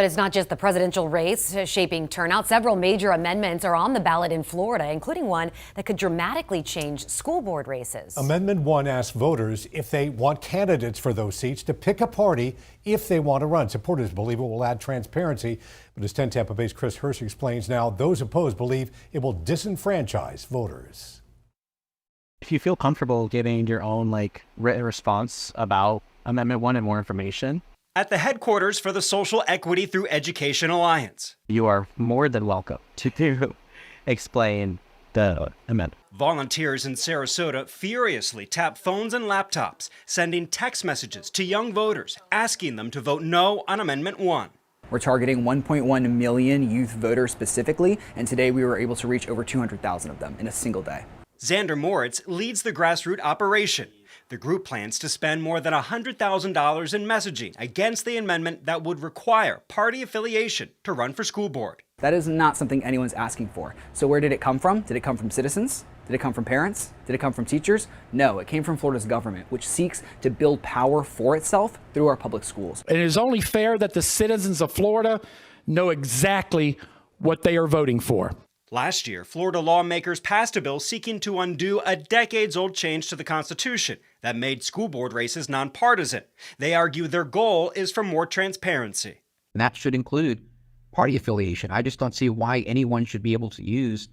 But it's not just the presidential race shaping turnout. Several major amendments are on the ballot in Florida, including one that could dramatically change school board races. Amendment 1 asks voters if they want candidates for those seats to pick a party if they want to run. Supporters believe it will add transparency. But as 10 Tampa Bay's Chris Hirsch explains now, those opposed believe it will disenfranchise voters. If you feel comfortable giving your own written response about Amendment 1 and more information, at the headquarters for the Social Equity Through Education Alliance, you are more than welcome to explain the amendment. Volunteers in Sarasota furiously tap phones and laptops, sending text messages to young voters, asking them to vote no on Amendment 1. We're targeting 1.1 million youth voters specifically, and today we were able to reach over 200,000 of them in a single day. Xander Moritz leads the grassroots operation. The group plans to spend more than $100,000 in messaging against the amendment that would require party affiliation to run for school board. That is not something anyone's asking for. So where did it come from? Did it come from citizens? Did it come from parents? Did it come from teachers? No, it came from Florida's government, which seeks to build power for itself through our public schools. It is only fair that the citizens of Florida know exactly what they are voting for. Last year, Florida lawmakers passed a bill seeking to undo a decades-old change to the Constitution that made school board races nonpartisan. They argue their goal is for more transparency. And that should include party affiliation. I just don't see why anyone should be able to use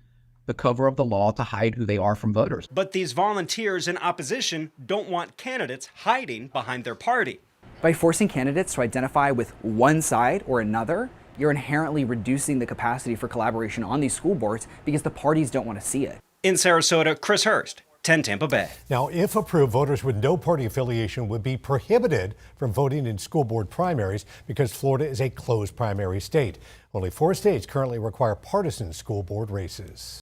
the cover of the law to hide who they are from voters. But these volunteers in opposition don't want candidates hiding behind their party. By forcing candidates to identify with one side or another, you're inherently reducing the capacity for collaboration on these school boards because the parties don't want to see it. In Sarasota, Chris Hirsch, 10 Tampa Bay. Now, if approved, voters with no party affiliation would be prohibited from voting in school board primaries because Florida is a closed primary state. Only 4 states currently require partisan school board races.